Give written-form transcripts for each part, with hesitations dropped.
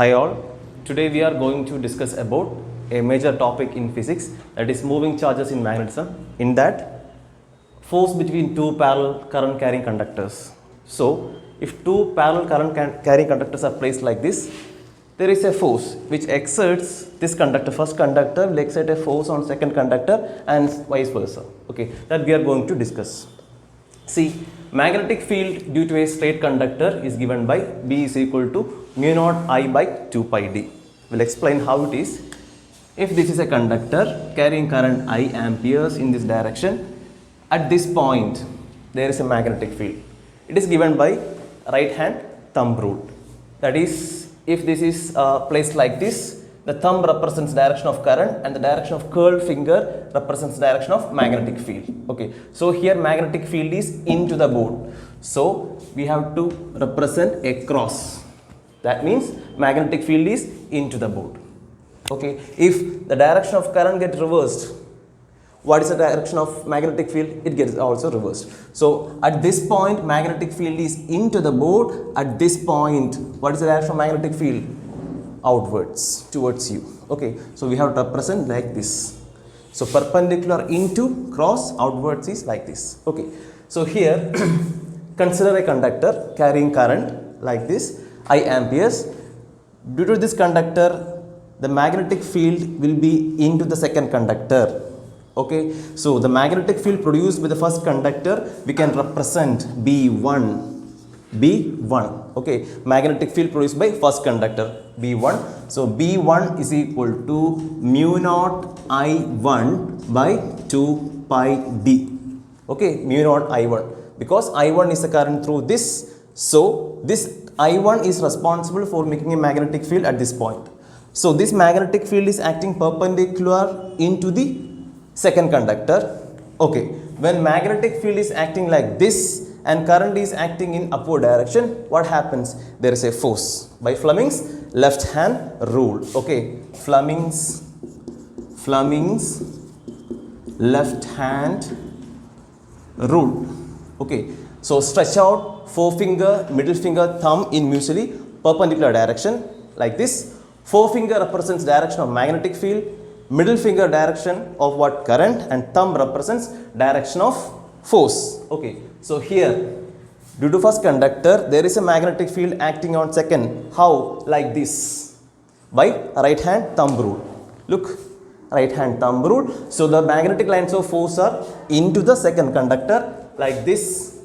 Hi all, today we are going to discuss about a major topic in physics, that is moving charges in magnetism. In that, force between two parallel current carrying conductors. So, if two parallel current carrying conductors are placed like this, there is a force which exerts this conductor, first conductor will exert a force on second conductor and vice versa. Okay, that we are going to discuss. See, magnetic field due to a straight conductor is given by B is equal to mu naught I by 2 pi d. We'll explain how it is. If this is a conductor carrying current I amperes in this direction, at this point there is a magnetic field. It is given by right hand thumb rule. That is, if this is placed like this, the thumb represents direction of current and the direction of curled finger represents direction of magnetic field. Okay, so here magnetic field is into the board. So we have to represent a cross. That means magnetic field is into the board. Okay, if the direction of current gets reversed, what is the direction of magnetic field? It gets also reversed. So at this point magnetic field is into the board. At this point, what is the direction of magnetic field? Outwards towards you. Okay, so we have to represent like this. So perpendicular into cross, outwards is like this. Okay, so here consider a conductor carrying current like this I amperes. Due to this conductor, the magnetic field will be into the second conductor. Okay, so the magnetic field produced by the first conductor we can represent B1. Okay, magnetic field produced by first conductor B1. So B1 is equal to mu naught I1 by 2 pi d. Okay, mu naught I1, because I1 is the current through this. So this I1 is responsible for making a magnetic field at this point. So this magnetic field is acting perpendicular into the second conductor. Okay, when magnetic field is acting like this and current is acting in upward direction, what happens? There is a force by Fleming's left hand rule. Okay, Fleming's left hand rule. Okay, so stretch out forefinger, middle finger, thumb in mutually perpendicular direction like this. Forefinger represents direction of magnetic field, middle finger direction of what? Current, and thumb represents direction of force. Okay, so here due to first conductor there is a magnetic field acting on second. How? Like this, by right hand thumb rule. Look, right hand thumb rule. So the magnetic lines of force are into the second conductor like this.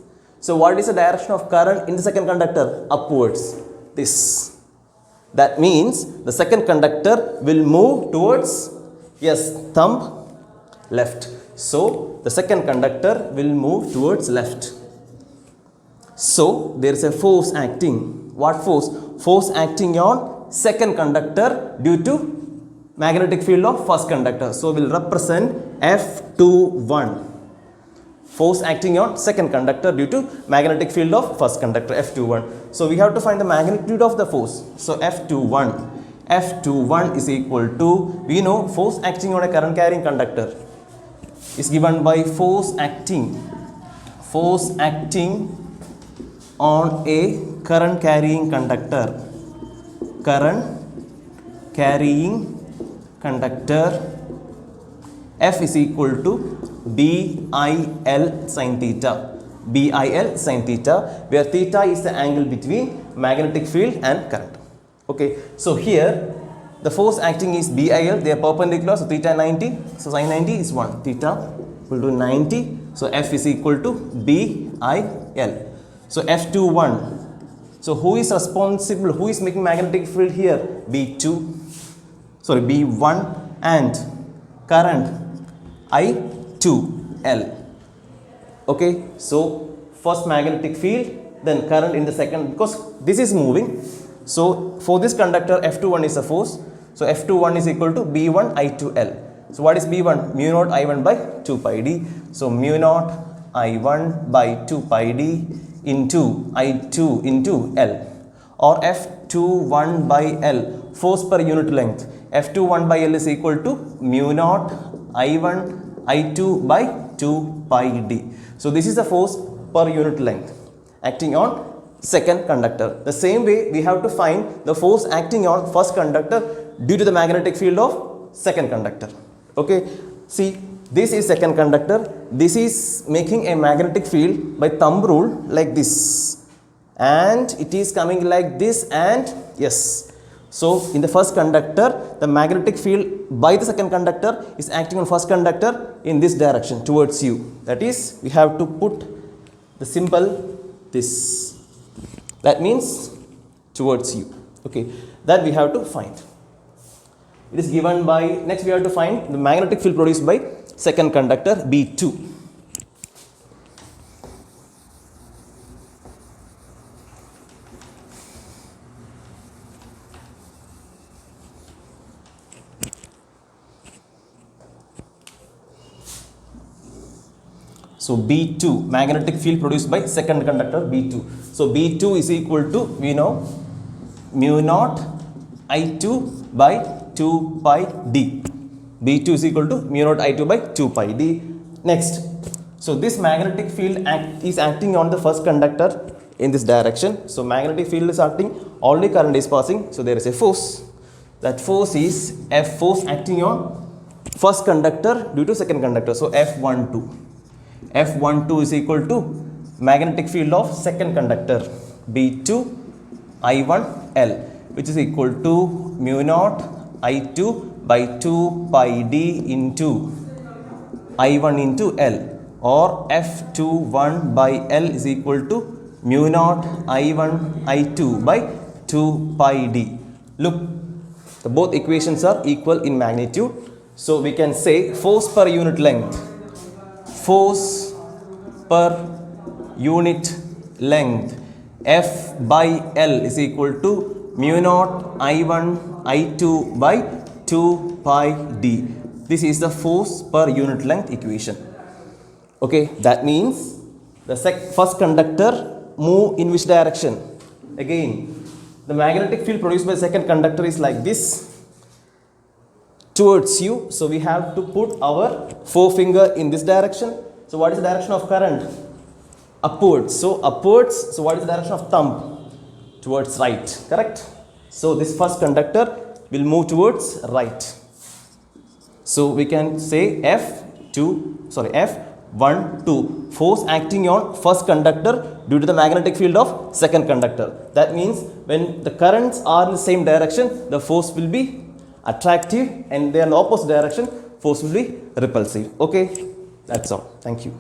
So what is the direction of current in the second conductor? Upwards, this. That means the second conductor will move towards, yes, thumb left. So the second conductor will move towards left. So there is a force acting. What force? Force acting on second conductor due to magnetic field of first conductor. So we will represent F21. Force acting on second conductor due to magnetic field of first conductor, F21. So we have to find the magnitude of the force. So F21 is equal to, we know force acting on a current carrying conductor is given by force acting on a current carrying conductor. F is equal to BIL sin theta, where theta is the angle between magnetic field and current. Okay, so here the force acting is BIL, they are perpendicular, so theta 90, so sin 90 is 1, theta equal to 90, so F is equal to BIL. So F21, so who is responsible, who is making magnetic field here? B1 and current I2L. Okay, so first magnetic field, then current in the second, because this is moving. So for this conductor F21 is a force, so F21 is equal to B1 I2L. So what is B1? Mu naught I1 by 2 pi d. So mu naught I1 by 2 pi d into I2 into L, or F21 by L, force per unit length. F21 by L is equal to mu naught I1 I2 by 2 pi d. So this is the force per unit length acting on second conductor. The same way we have to find the force acting on first conductor due to the magnetic field of second conductor. Okay, see, this is second conductor. This is making a magnetic field by thumb rule like this, and it is coming like this, and yes. So in the first conductor, the magnetic field by the second conductor is acting on first conductor in this direction towards you. That is, we have to put the symbol this. That means towards you. Okay, that we have to find. It is given by, next we have to find the magnetic field produced by second conductor B2. So B2, magnetic field produced by second conductor B2. So B2 is equal to, we know, mu naught I2 by 2 pi d. B2 is equal to mu naught I2 by 2 pi d. Next, so this magnetic field is acting on the first conductor in this direction. So magnetic field is acting, only current is passing, so there is a force. That force is F force acting on first conductor due to second conductor. So F12. F12 is equal to magnetic field of second conductor B2 I1L, which is equal to mu naught I2 by 2 pi d into I1 into L, or F21 by L is equal to mu naught I1 I2 by 2 pi d. Look, the both equations are equal in magnitude. So we can say force per unit length. Force per unit length F by L is equal to mu naught I1 I2 by 2 pi d. This is the force per unit length equation. Okay, that means the first conductor move in which direction? Again, the magnetic field produced by second conductor is like this towards you. So we have to put our forefinger in this direction. So what is the direction of current? Upwards. So upwards. So what is the direction of thumb? Towards right. Correct? So this first conductor will move towards right. So we can say F12 force acting on first conductor due to the magnetic field of second conductor. That means when the currents are in the same direction, the force will be attractive, and they are in the opposite direction, force will be repulsive. Okay, that's all. Thank you.